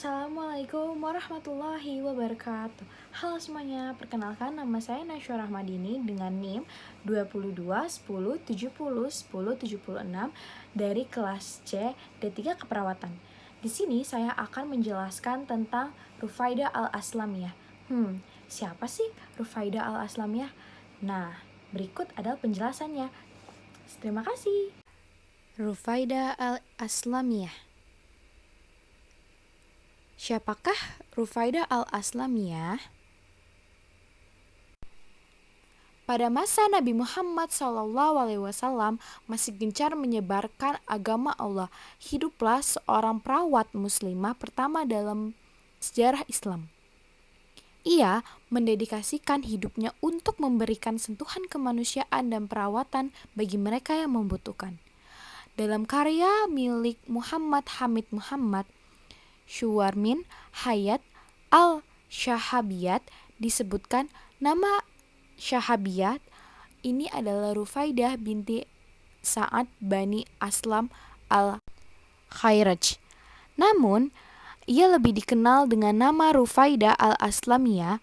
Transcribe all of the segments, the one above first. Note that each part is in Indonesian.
Assalamualaikum warahmatullahi wabarakatuh. Halo semuanya, perkenalkan nama saya Nasywa Rahmadini dengan NIM 22 10 70 10 76 dari kelas C D3 Keperawatan. Di sini saya akan menjelaskan tentang Rufaidah Al-Aslamiyah. Siapa sih Rufaidah Al-Aslamiyah? Nah, berikut adalah penjelasannya. Terima kasih. Rufaidah Al-Aslamiyah. Siapakah Rufaidah Al-Aslamiyah? Pada masa Nabi Muhammad SAW masih gencar menyebarkan agama Allah, hiduplah seorang perawat muslimah pertama dalam sejarah Islam. Ia mendedikasikan hidupnya untuk memberikan sentuhan kemanusiaan dan perawatan bagi mereka yang membutuhkan. Dalam karya milik Muhammad Hamid Muhammad, Syuwarmin Hayat Al-Syahabiyat disebutkan nama Syahabiyat ini adalah Rufaidah binti Sa'ad Bani Aslam Al-Khairaj. Namun, ia lebih dikenal dengan nama Rufaidah Al-Aslamiyah.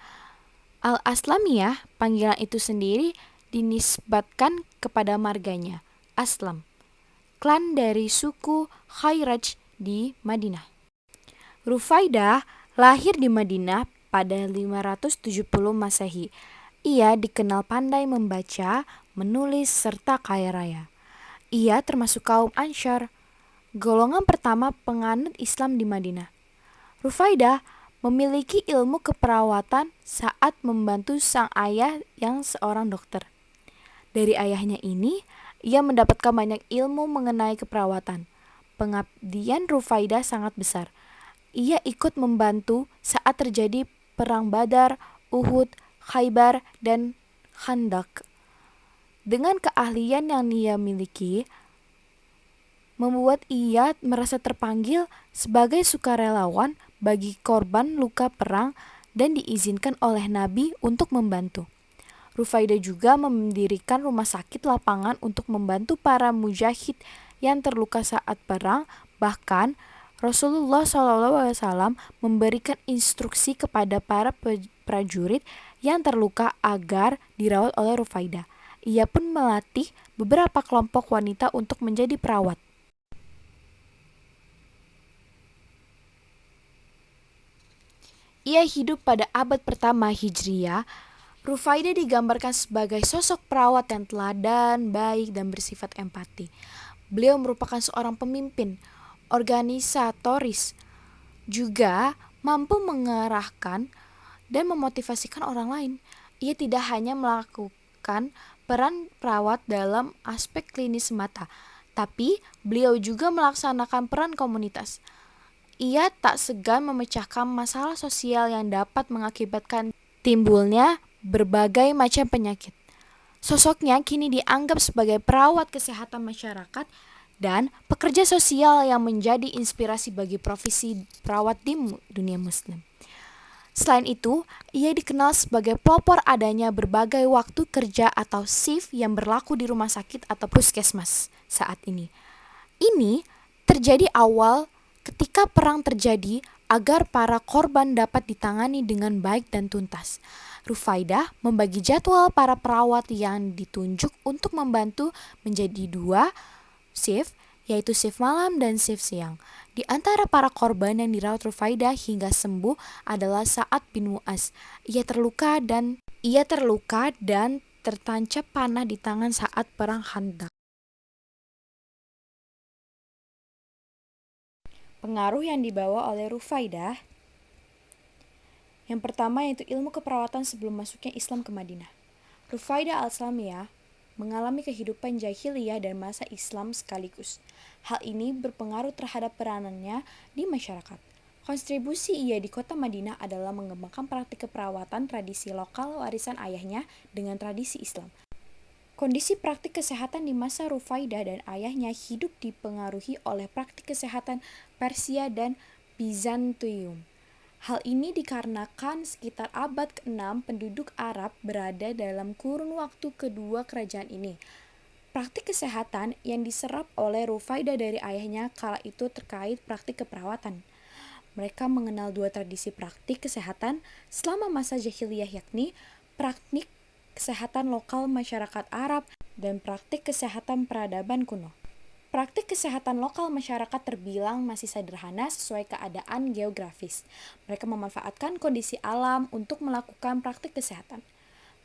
Al-Aslamiyah, panggilan itu sendiri dinisbatkan kepada marganya, Aslam, klan dari suku Khairaj di Madinah. Rufaidah lahir di Madinah pada 570 Masehi. Ia dikenal pandai membaca, menulis, serta kaya raya. Ia termasuk kaum Ansyar, golongan pertama penganut Islam di Madinah. Rufaidah memiliki ilmu keperawatan saat membantu sang ayah yang seorang dokter. Dari ayahnya ini, ia mendapatkan banyak ilmu mengenai keperawatan. Pengabdian Rufaidah sangat besar. Ia ikut membantu saat terjadi perang Badar, Uhud, Khaybar, dan Khandaq. Dengan keahlian yang ia miliki, membuat ia merasa terpanggil sebagai sukarelawan bagi korban luka perang dan diizinkan oleh Nabi untuk membantu. Rufaidah juga mendirikan rumah sakit lapangan untuk membantu para mujahid yang terluka saat perang. Bahkan Rasulullah SAW memberikan instruksi kepada para prajurit yang terluka agar dirawat oleh Rufaidah. Ia pun melatih beberapa kelompok wanita untuk menjadi perawat. Ia hidup pada abad pertama Hijriah. Rufaidah digambarkan sebagai sosok perawat yang teladan, baik, dan bersifat empati. Beliau merupakan seorang pemimpin organisatoris, juga mampu mengarahkan dan memotivasikan orang lain. Ia tidak hanya melakukan peran perawat dalam aspek klinis semata, tapi beliau juga melaksanakan peran komunitas. Ia tak segan memecahkan masalah sosial yang dapat mengakibatkan timbulnya berbagai macam penyakit. Sosoknya kini dianggap sebagai perawat kesehatan masyarakat dan pekerja sosial yang menjadi inspirasi bagi profesi perawat di dunia muslim. Selain itu, ia dikenal sebagai pelopor adanya berbagai waktu kerja atau shift yang berlaku di rumah sakit atau puskesmas saat ini. Ini terjadi awal ketika perang terjadi agar para korban dapat ditangani dengan baik dan tuntas. Rufaidah membagi jadwal para perawat yang ditunjuk untuk membantu menjadi 2 shift, yaitu shift malam dan shift siang. Di antara para korban yang dirawat Rufaidah hingga sembuh adalah Sa'ad bin Mu'az. Ia terluka dan tertancap panah di tangan saat perang Khandaq. Pengaruh yang dibawa oleh Rufaidah, yang pertama yaitu ilmu keperawatan sebelum masuknya Islam ke Madinah. Rufaidah Al-Aslamiyah mengalami kehidupan jahiliyah dan masa Islam sekaligus. Hal ini berpengaruh terhadap peranannya di masyarakat. Kontribusi ia di kota Madinah adalah mengembangkan praktik keperawatan tradisi lokal warisan ayahnya dengan tradisi Islam. Kondisi praktik kesehatan di masa Rufaidah dan ayahnya hidup dipengaruhi oleh praktik kesehatan Persia dan Bizantium. Hal ini dikarenakan sekitar abad ke-6 penduduk Arab berada dalam kurun waktu kedua kerajaan ini. Praktik kesehatan yang diserap oleh Rufaidah dari ayahnya kala itu terkait praktik keperawatan. Mereka mengenal dua tradisi praktik kesehatan selama masa jahiliyah, yakni praktik kesehatan lokal masyarakat Arab dan praktik kesehatan peradaban kuno. Praktik kesehatan lokal masyarakat terbilang masih sederhana sesuai keadaan geografis. Mereka memanfaatkan kondisi alam untuk melakukan praktik kesehatan.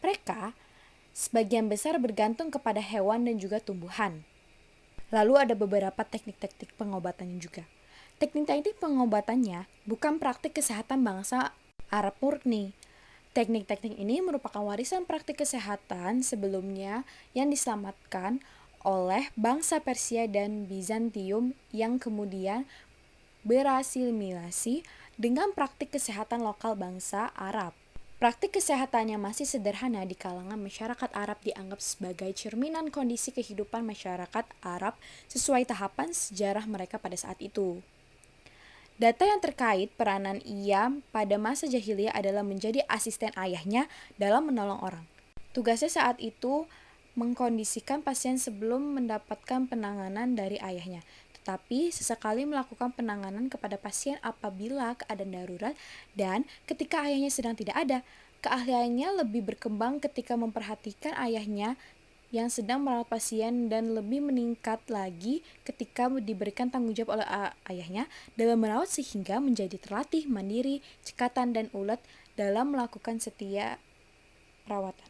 Mereka sebagian besar bergantung kepada hewan dan juga tumbuhan. Lalu ada beberapa teknik-teknik pengobatannya juga. Teknik-teknik pengobatannya bukan praktik kesehatan bangsa Arab murni. Teknik-teknik ini merupakan warisan praktik kesehatan sebelumnya yang diselamatkan oleh bangsa Persia dan Bizantium yang kemudian berasimilasi dengan praktik kesehatan lokal bangsa Arab. Praktik kesehatan yang masih sederhana di kalangan masyarakat Arab dianggap sebagai cerminan kondisi kehidupan masyarakat Arab sesuai tahapan sejarah mereka pada saat itu. Data yang terkait peranan ia pada masa jahiliyah adalah menjadi asisten ayahnya dalam menolong orang. Tugasnya saat itu mengkondisikan pasien sebelum mendapatkan penanganan dari ayahnya, tetapi sesekali melakukan penanganan kepada pasien apabila keadaan darurat dan ketika ayahnya sedang tidak ada. Keahliannya lebih berkembang ketika memperhatikan ayahnya yang sedang merawat pasien dan lebih meningkat lagi ketika diberikan tanggung jawab oleh ayahnya dalam merawat sehingga menjadi terlatih, mandiri, cekatan, dan ulet dalam melakukan setiap perawatan.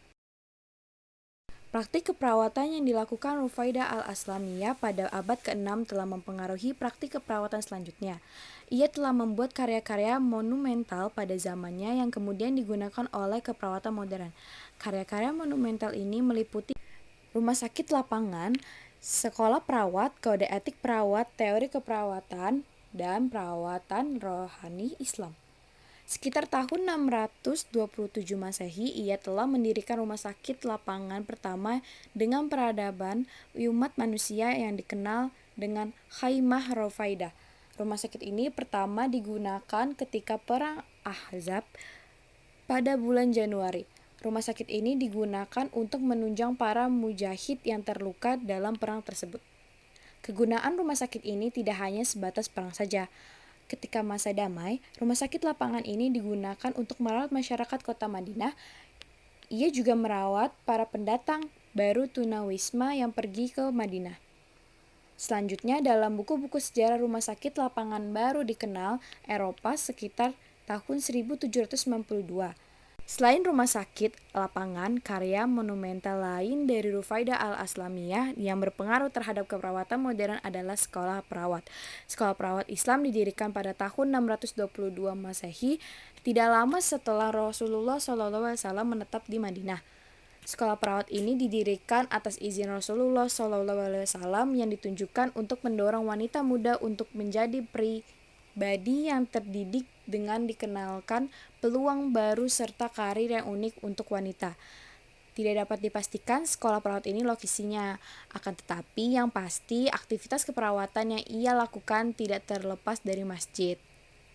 Praktik keperawatan yang dilakukan Rufaidah al-Aslamiyah pada abad ke-6 telah mempengaruhi praktik keperawatan selanjutnya. Ia telah membuat karya-karya monumental pada zamannya yang kemudian digunakan oleh keperawatan modern. Karya-karya monumental ini meliputi rumah sakit lapangan, sekolah perawat, kode etik perawat, teori keperawatan, dan perawatan rohani Islam. Sekitar tahun 627 Masehi, ia telah mendirikan rumah sakit lapangan pertama dengan peradaban umat manusia yang dikenal dengan Khaimah Rufaidah. Rumah sakit ini pertama digunakan ketika Perang Ahzab pada bulan Januari. Rumah sakit ini digunakan untuk menunjang para mujahid yang terluka dalam perang tersebut. Kegunaan rumah sakit ini tidak hanya sebatas perang saja. Ketika masa damai, rumah sakit lapangan ini digunakan untuk merawat masyarakat kota Madinah. Ia juga merawat para pendatang baru tunawisma yang pergi ke Madinah. Selanjutnya, dalam buku-buku sejarah rumah sakit lapangan baru dikenal Eropa sekitar tahun 1792. Selain rumah sakit lapangan, karya monumental lain dari Rufaidah al-Aslamiyah yang berpengaruh terhadap keperawatan modern adalah sekolah perawat. Sekolah perawat Islam didirikan pada tahun 622 Masehi, tidak lama setelah Rasulullah SAW menetap di Madinah. Sekolah perawat ini didirikan atas izin Rasulullah SAW yang ditunjukkan untuk mendorong wanita muda untuk menjadi pribadi yang terdidik dengan dikenalkan peluang baru serta karir yang unik untuk wanita. Tidak dapat dipastikan sekolah perawat ini lokasinya, akan tetapi yang pasti aktivitas keperawatan yang ia lakukan tidak terlepas dari masjid.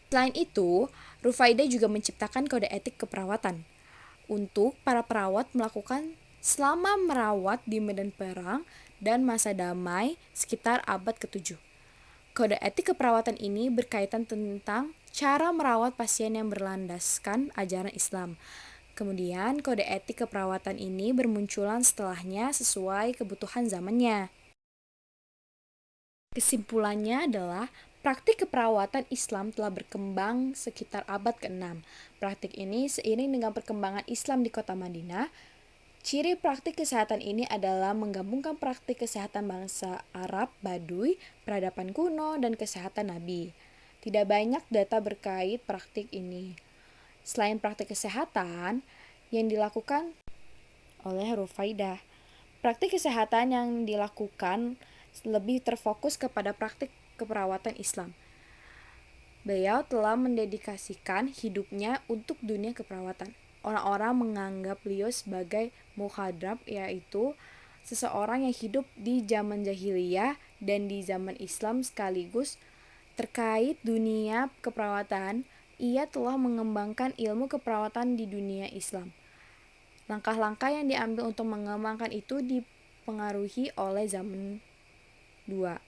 Selain itu, Rufaidah juga menciptakan kode etik keperawatan untuk para perawat melakukan selama merawat di medan perang dan masa damai sekitar abad ke-7. Kode etik keperawatan ini berkaitan tentang cara merawat pasien yang berlandaskan ajaran Islam. Kemudian, kode etik keperawatan ini bermunculan setelahnya sesuai kebutuhan zamannya. Kesimpulannya adalah praktik keperawatan Islam telah berkembang sekitar abad ke-6. Praktik ini seiring dengan perkembangan Islam di kota Madinah. Ciri praktik kesehatan ini adalah menggabungkan praktik kesehatan bangsa Arab, Baduy, peradaban kuno, dan kesehatan Nabi. Tidak banyak data berkait praktik ini. Selain praktik kesehatan yang dilakukan oleh Rufaidah, praktik kesehatan yang dilakukan lebih terfokus kepada praktik keperawatan Islam. Beliau telah mendedikasikan hidupnya untuk dunia keperawatan. Orang-orang menganggap beliau sebagai mukhadram, yaitu seseorang yang hidup di zaman jahiliyah dan di zaman Islam sekaligus. Terkait dunia keperawatan, ia telah mengembangkan ilmu keperawatan di dunia Islam. Langkah-langkah yang diambil untuk mengembangkan itu dipengaruhi oleh zaman 2.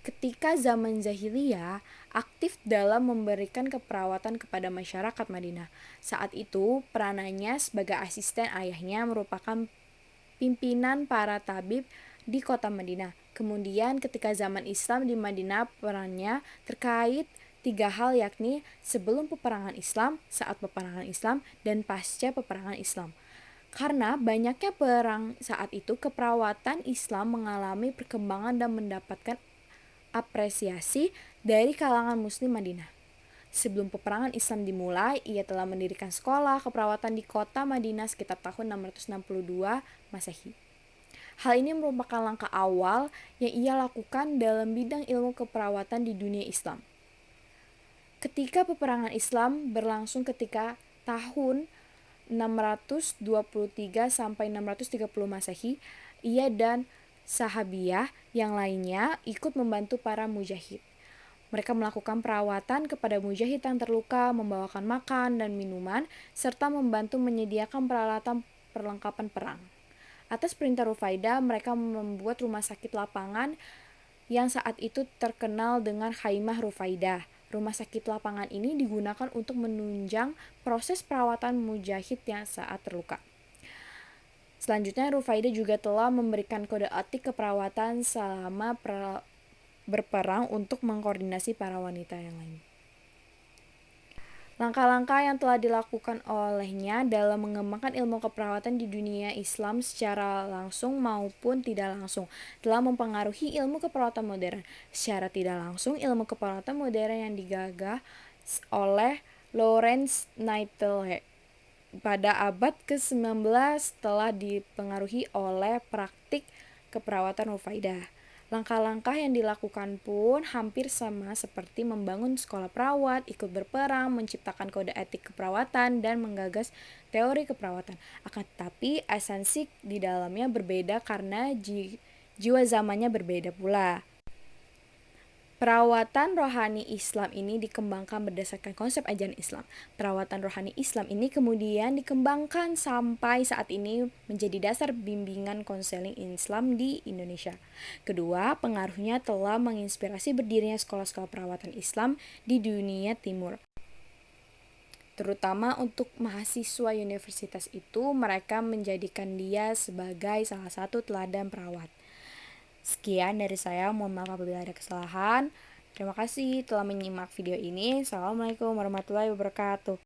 ketika zaman jahiliyah aktif dalam memberikan keperawatan kepada masyarakat Madinah. Saat itu, peranannya sebagai asisten ayahnya merupakan pimpinan para tabib di kota Madinah. Kemudian ketika zaman Islam di Madinah, perannya terkait tiga hal, yakni sebelum peperangan Islam, saat peperangan Islam, dan pasca peperangan Islam. Karena banyaknya perang saat itu, keperawatan Islam mengalami perkembangan dan mendapatkan apresiasi dari kalangan muslim Madinah. Sebelum peperangan Islam dimulai, ia telah mendirikan sekolah keperawatan di kota Madinah sekitar tahun 662 Masehi. Hal ini merupakan langkah awal yang ia lakukan dalam bidang ilmu keperawatan di dunia Islam. Ketika peperangan Islam berlangsung ketika tahun 623 sampai 630 Masehi, ia dan sahabiah yang lainnya ikut membantu para mujahid. Mereka melakukan perawatan kepada mujahid yang terluka, membawakan makan dan minuman, serta membantu menyediakan peralatan perlengkapan perang. Atas perintah Rufaidah, mereka membuat rumah sakit lapangan yang saat itu terkenal dengan Khaimah Rufaidah. Rumah sakit lapangan ini digunakan untuk menunjang proses perawatan mujahid yang saat terluka. Selanjutnya, Rufaidah juga telah memberikan kode etik keperawatan selama berperang untuk mengkoordinasi para wanita yang lain. Langkah-langkah yang telah dilakukan olehnya dalam mengembangkan ilmu keperawatan di dunia Islam secara langsung maupun tidak langsung telah mempengaruhi ilmu keperawatan modern. Secara tidak langsung, ilmu keperawatan modern yang digagas oleh Lawrence Nightingale pada abad ke-19 telah dipengaruhi oleh praktik keperawatan Rufaidah. Langkah-langkah yang dilakukan pun hampir sama seperti membangun sekolah perawat, ikut berperang, menciptakan kode etik keperawatan, dan menggagas teori keperawatan. Akan tetapi, esensi di dalamnya berbeda karena jiwa zamannya berbeda pula. Perawatan rohani Islam ini dikembangkan berdasarkan konsep ajaran Islam. Perawatan rohani Islam ini kemudian dikembangkan sampai saat ini menjadi dasar bimbingan konseling Islam di Indonesia. Kedua, pengaruhnya telah menginspirasi berdirinya sekolah-sekolah perawatan Islam di dunia timur. Terutama untuk mahasiswa universitas itu, mereka menjadikan dia sebagai salah satu teladan perawat. Sekian dari saya, mohon maaf apabila ada kesalahan. Terima kasih telah menyimak video ini. Assalamualaikum warahmatullahi wabarakatuh.